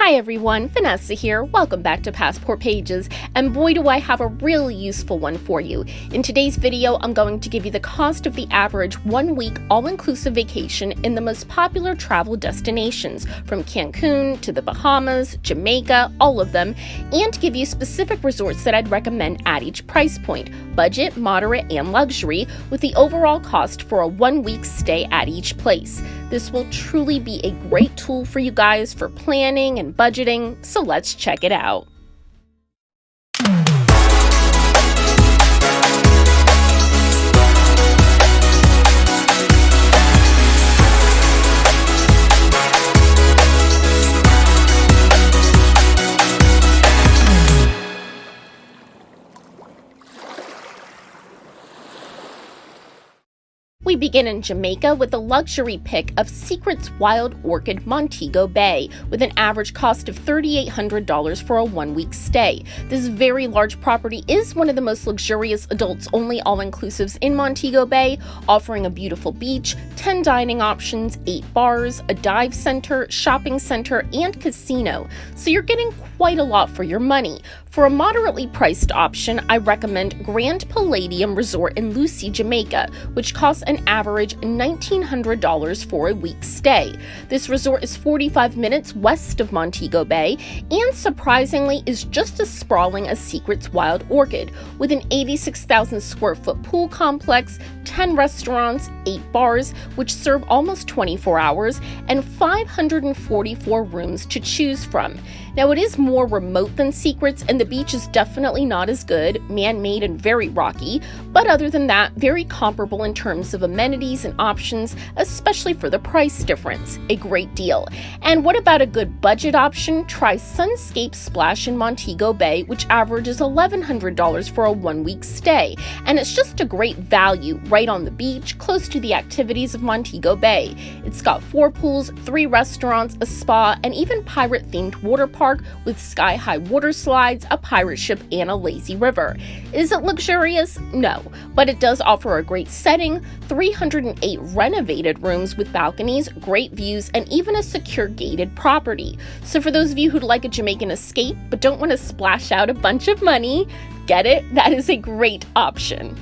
Hi everyone, Vanessa here. Welcome back to Passport Pages, and boy do I have a really useful one for you. In today's video, I'm going to give you the cost of the average 1-week all-inclusive vacation in the most popular travel destinations, from Cancun to the Bahamas, Jamaica, all of them, and give you specific resorts that I'd recommend at each price point, budget, moderate, and luxury, with the overall cost for a 1-week stay at each place. This will truly be a great tool for you guys for planning and budgeting, so let's check it out. We begin in Jamaica with the luxury pick of Secrets Wild Orchid Montego Bay, with an average cost of $3,800 for a 1-week stay. This very large property is one of the most luxurious adults-only all-inclusives in Montego Bay, offering a beautiful beach, 10 dining options, 8 bars, a dive center, shopping center, and casino. So you're getting quite a lot for your money. For a moderately priced option, I recommend Grand Palladium Resort in Lucy, Jamaica, which costs an average $1,900 for a week's stay. This resort is 45 minutes west of Montego Bay and surprisingly is just as sprawling as Secrets Wild Orchid, with an 86,000 square foot pool complex, 10 restaurants, 8 bars, which serve almost 24 hours, and 544 rooms to choose from. Now, it is more remote than Secrets, and the beach is definitely not as good, man-made and very rocky, but other than that, very comparable in terms of amenities and options, especially for the price difference. A great deal. And what about a good budget option? Try Sunscape Splash in Montego Bay, which averages $1,100 for a 1-week stay, and it's just a great value right on the beach, close to the activities of Montego Bay. It's got 4 pools, 3 restaurants, a spa, and even pirate-themed water park with sky-high water slides, a pirate ship, and a lazy river. Is it luxurious? No, but it does offer a great setting, 308 renovated rooms with balconies, great views, and even a secure gated property. So for those of you who'd like a Jamaican escape but don't want to splash out a bunch of money, get it? That is a great option.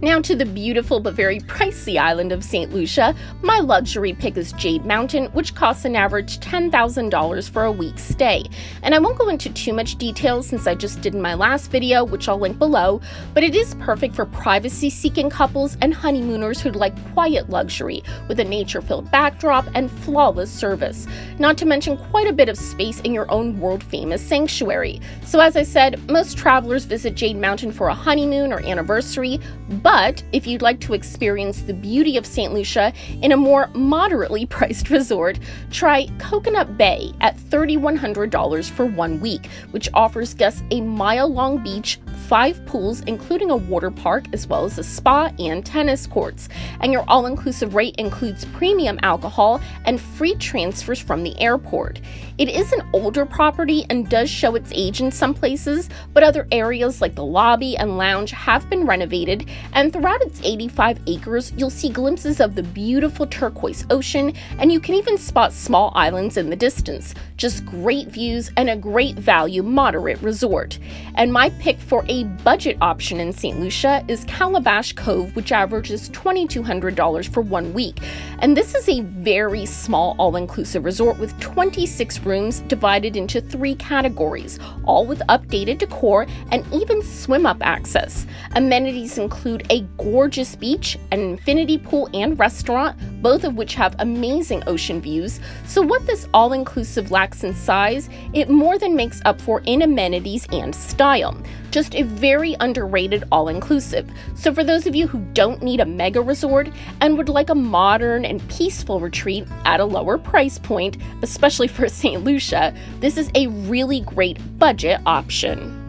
Now to the beautiful but very pricey island of St. Lucia. My luxury pick is Jade Mountain, which costs an average $10,000 for a week's stay. And I won't go into too much detail since I just did in my last video, which I'll link below, but it is perfect for privacy-seeking couples and honeymooners who'd like quiet luxury, with a nature-filled backdrop and flawless service. Not to mention quite a bit of space in your own world-famous sanctuary. So as I said, most travelers visit Jade Mountain for a honeymoon or anniversary, but if you'd like to experience the beauty of St. Lucia in a more moderately priced resort, try Coconut Bay at $3,100 for 1 week, which offers guests a mile-long beach, 5 pools, including a water park, as well as a spa and tennis courts. And your all-inclusive rate includes premium alcohol and free transfers from the airport. It is an older property and does show its age in some places, but other areas like the lobby and lounge have been renovated, and throughout its 85 acres, you'll see glimpses of the beautiful turquoise ocean, and you can even spot small islands in the distance. Just great views and a great value moderate resort. And my pick for a budget option in St. Lucia is Calabash Cove, which averages $2,200 for 1 week. And this is a very small all-inclusive resort with 26 rooms divided into 3 categories, all with updated decor and even swim-up access. Amenities include a gorgeous beach, an infinity pool, and restaurant, both of which have amazing ocean views. So what this all-inclusive lacks in size, it more than makes up for in amenities and style. Just a very underrated all-inclusive. So for those of you who don't need a mega resort and would like a modern and peaceful retreat at a lower price point, especially for St. Lucia, this is a really great budget option.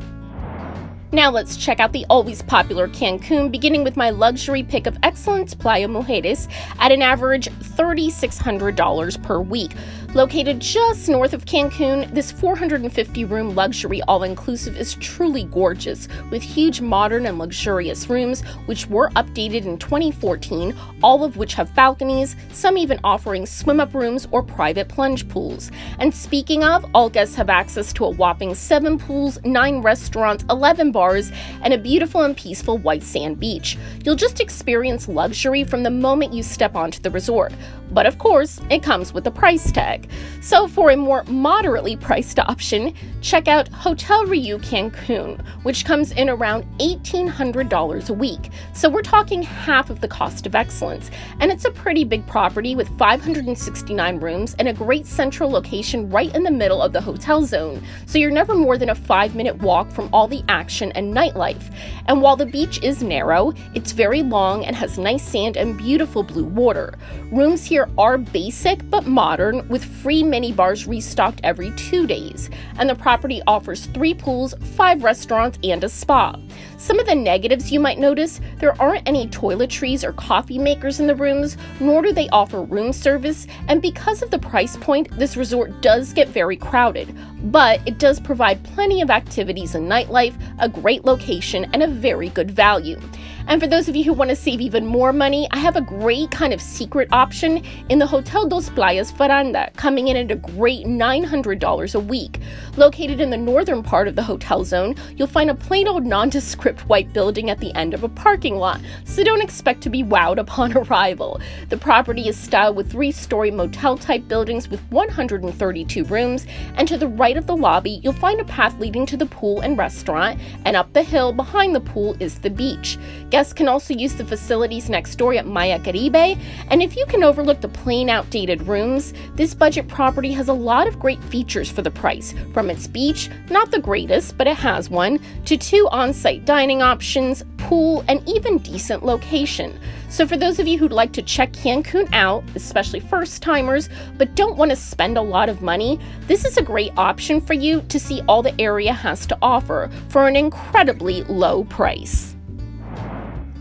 Now let's check out the always popular Cancun, beginning with my luxury pick of Excellence Playa Mujeres at an average $3,600 per week. Located just north of Cancun, this 450-room luxury all-inclusive is truly gorgeous, with huge modern and luxurious rooms, which were updated in 2014, all of which have balconies, some even offering swim-up rooms or private plunge pools. And speaking of, all guests have access to a whopping 7 pools, 9 restaurants, 11 bars, and a beautiful and peaceful white sand beach. You'll just experience luxury from the moment you step onto the resort. But of course, it comes with a price tag. So for a more moderately priced option, check out Hotel Riu Cancun, which comes in around $1,800 a week. So we're talking half of the cost of excellence. And it's a pretty big property with 569 rooms and a great central location right in the middle of the hotel zone. So you're never more than a 5-minute walk from all the action and nightlife. And while the beach is narrow, it's very long and has nice sand and beautiful blue water. Rooms here are basic but modern, with free mini bars restocked every 2 days, and the property offers 3 pools, 5 restaurants, and a spa. Some of the negatives you might notice: there aren't any toiletries or coffee makers in the rooms, nor do they offer room service, and because of the price point, this resort does get very crowded. But it does provide plenty of activities and nightlife, a great location, and a very good value. And for those of you who want to save even more money, I have a great kind of secret option in the Hotel Dos Playas Faranda, coming in at a great $900 a week. Located in the northern part of the hotel zone, you'll find a plain old nondescript white building at the end of a parking lot, so don't expect to be wowed upon arrival. The property is styled with 3-story motel-type buildings with 132 rooms, and to the right of the lobby, you'll find a path leading to the pool and restaurant, and up the hill behind the pool is the beach. Guests can also use the facilities next door at Maya Caribe, and if you can overlook the plain outdated rooms, this budget property has a lot of great features for the price, from its beach, not the greatest, but it has one, to 2 on-site dining options, pool, and even decent location. So for those of you who'd like to check Cancun out, especially first-timers, but don't want to spend a lot of money, this is a great option for you to see all the area has to offer for an incredibly low price.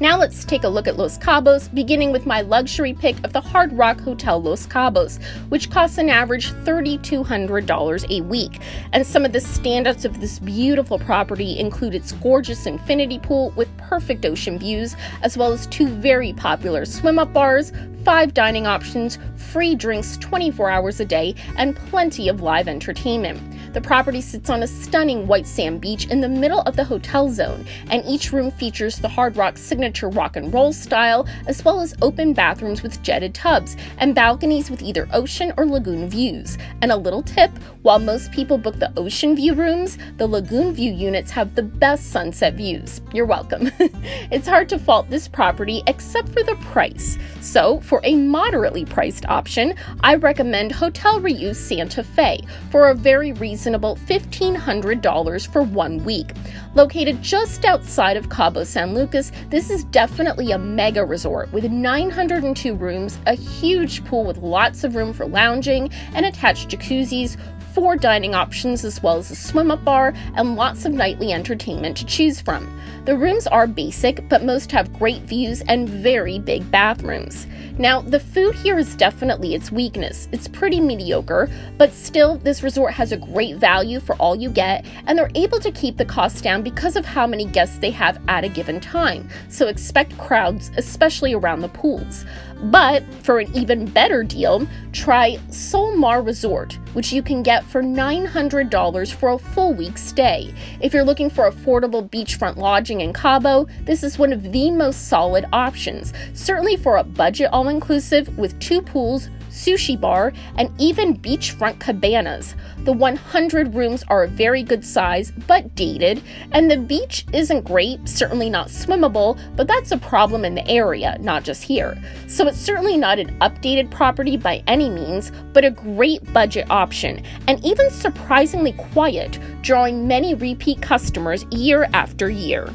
Now let's take a look at Los Cabos, beginning with my luxury pick of the Hard Rock Hotel Los Cabos, which costs an average $3,200 a week. And some of the standouts of this beautiful property include its gorgeous infinity pool with perfect ocean views, as well as 2 very popular swim-up bars, 5 dining options, free drinks 24 hours a day, and plenty of live entertainment. The property sits on a stunning white sand beach in the middle of the hotel zone, and each room features the Hard Rock signature rock and roll style, as well as open bathrooms with jetted tubs and balconies with either ocean or lagoon views. And a little tip: while most people book the ocean view rooms, the lagoon view units have the best sunset views. You're welcome. It's hard to fault this property except for the price. So for a moderately priced option, I recommend Hotel Riu Santa Fe for a very reasonable $1,500 for 1 week. Located just outside of Cabo San Lucas, this is definitely a mega resort with 902 rooms, a huge pool with lots of room for lounging, and attached jacuzzis, 4 dining options, as well as a swim-up bar, and lots of nightly entertainment to choose from. The rooms are basic, but most have great views and very big bathrooms. Now, the food here is definitely its weakness. It's pretty mediocre, but still, this resort has a great value for all you get, and they're able to keep the costs down because of how many guests they have at a given time. So expect crowds, especially around the pools. But for an even better deal, try Solmar Resort, which you can get for $900 for a full week stay. If you're looking for affordable beachfront lodging in Cabo, this is one of the most solid options, certainly for a budget all-inclusive with 2 pools, sushi bar, and even beachfront cabanas. The 100 rooms are a very good size, but dated, and the beach isn't great, certainly not swimmable, but that's a problem in the area, not just here. So it's certainly not an updated property by any means, but a great budget option, and even surprisingly quiet, drawing many repeat customers year after year.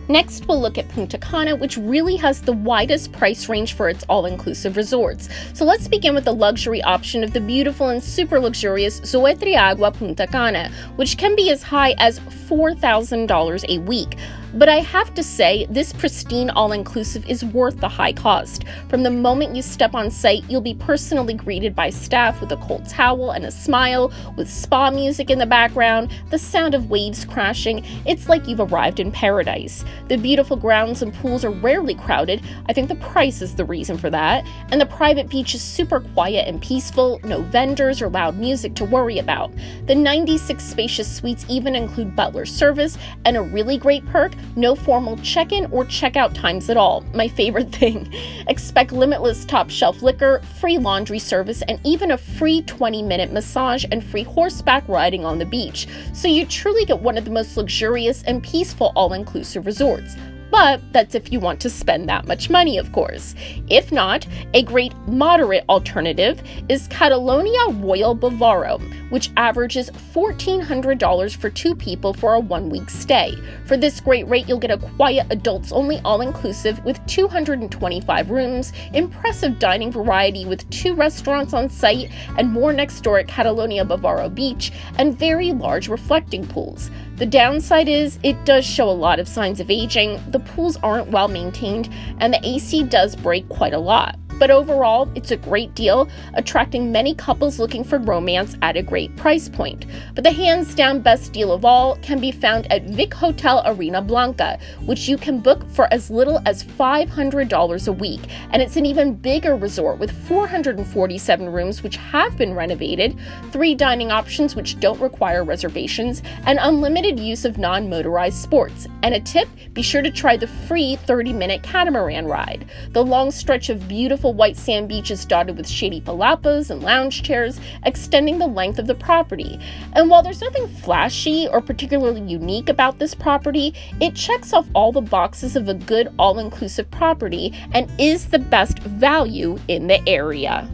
Next, we'll look at Punta Cana, which really has the widest price range for its all-inclusive resorts. So let's begin with the luxury option of the beautiful and super luxurious Zoetriagua Punta Cana, which can be as high as $4,000 a week. But I have to say, this pristine all-inclusive is worth the high cost. From the moment you step on site, you'll be personally greeted by staff with a cold towel and a smile, with spa music in the background, the sound of waves crashing. It's like you've arrived in paradise. The beautiful grounds and pools are rarely crowded. I think the price is the reason for that. And the private beach is super quiet and peaceful, no vendors or loud music to worry about. The 96 spacious suites even include butler service, and a really great perk, no formal check-in or check-out times at all. My favorite thing. Expect limitless top-shelf liquor, free laundry service, and even a free 20-minute massage and free horseback riding on the beach. So you truly get one of the most luxurious and peaceful all-inclusive resorts. But that's if you want to spend that much money, of course. If not, a great moderate alternative is Catalonia Royal Bavaro, which averages $1,400 for 2 people for a 1-week stay. For this great rate, you'll get a quiet adults-only all-inclusive with 225 rooms, impressive dining variety with 2 restaurants on site and more next door at Catalonia Bavaro Beach, and very large reflecting pools. The downside is it does show a lot of signs of aging, the pools aren't well maintained, and the AC does break quite a lot. But overall, it's a great deal, attracting many couples looking for romance at a great price point. But the hands-down best deal of all can be found at Vic Hotel Arena Blanca, which you can book for as little as $500 a week. And it's an even bigger resort with 447 rooms which have been renovated, 3 dining options which don't require reservations, and unlimited use of non-motorized sports. And a tip, be sure to try the free 30-minute catamaran ride. The long stretch of beautiful white sand beaches dotted with shady palapas and lounge chairs, extending the length of the property. And while there's nothing flashy or particularly unique about this property, it checks off all the boxes of a good all-inclusive property and is the best value in the area.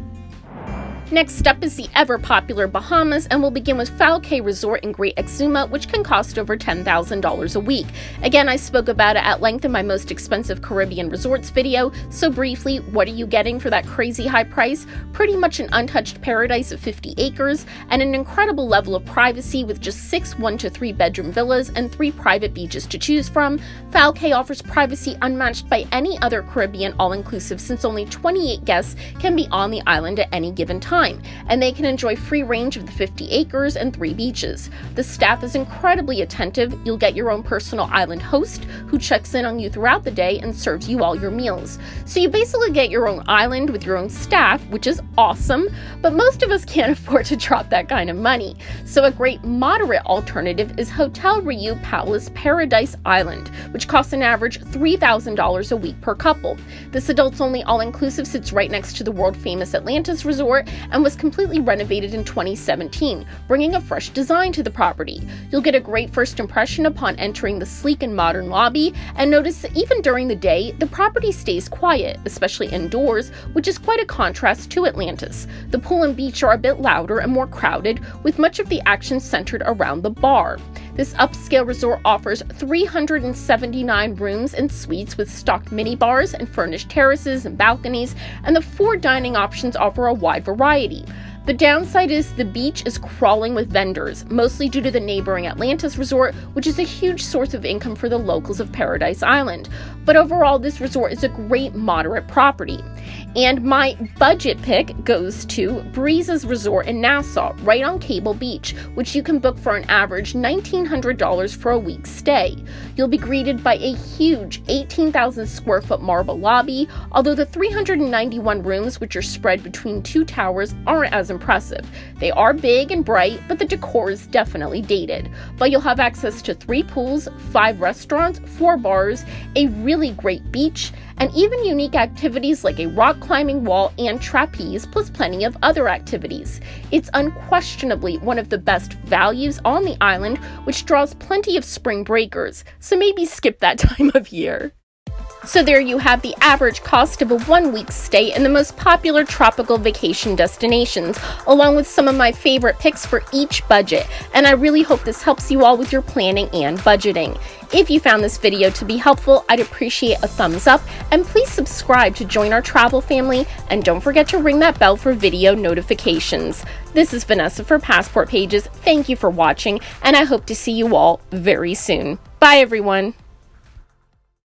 Next up is the ever-popular Bahamas, and we'll begin with Foul Cay Resort in Great Exuma, which can cost over $10,000 a week. Again, I spoke about it at length in my most expensive Caribbean resorts video, so briefly, what are you getting for that crazy high price? Pretty much an untouched paradise of 50 acres, and an incredible level of privacy with just 6 1- to 3-bedroom villas and 3 private beaches to choose from. Foul Cay offers privacy unmatched by any other Caribbean all-inclusive, since only 28 guests can be on the island at any given time. And they can enjoy free range of the 50 acres and 3 beaches. The staff is incredibly attentive. You'll get your own personal island host who checks in on you throughout the day and serves you all your meals. So you basically get your own island with your own staff, which is awesome, but most of us can't afford to drop that kind of money. So a great moderate alternative is Hotel Riu Palace Paradise Island, which costs an average $3,000 a week per couple. This adults-only all-inclusive sits right next to the world-famous Atlantis Resort and was completely renovated in 2017, bringing a fresh design to the property. You'll get a great first impression upon entering the sleek and modern lobby, and notice that even during the day, the property stays quiet, especially indoors, which is quite a contrast to Atlantis. The pool and beach are a bit louder and more crowded, with much of the action centered around the bar. This upscale resort offers 379 rooms and suites with stocked minibars and furnished terraces and balconies, and the 4 dining options offer a wide variety. The downside is the beach is crawling with vendors, mostly due to the neighboring Atlantis Resort, which is a huge source of income for the locals of Paradise Island. But overall, this resort is a great moderate property. And my budget pick goes to Breezes Resort in Nassau, right on Cable Beach, which you can book for an average $1,900 for a week's stay. You'll be greeted by a huge 18,000 square foot marble lobby, although the 391 rooms, which are spread between 2 towers, aren't as impressive. They are big and bright, but the decor is definitely dated. But you'll have access to 3 pools, 5 restaurants, 4 bars, a really great beach, and even unique activities like a rock climbing wall and trapeze, plus plenty of other activities. It's unquestionably one of the best values on the island, which draws plenty of spring breakers, so maybe skip that time of year. So there you have the average cost of a 1-week stay in the most popular tropical vacation destinations, along with some of my favorite picks for each budget, and I really hope this helps you all with your planning and budgeting. If you found this video to be helpful, I'd appreciate a thumbs up, and please subscribe to join our travel family, and don't forget to ring that bell for video notifications. This is Vanessa for Passport Pages. Thank you for watching, and I hope to see you all very soon. Bye everyone!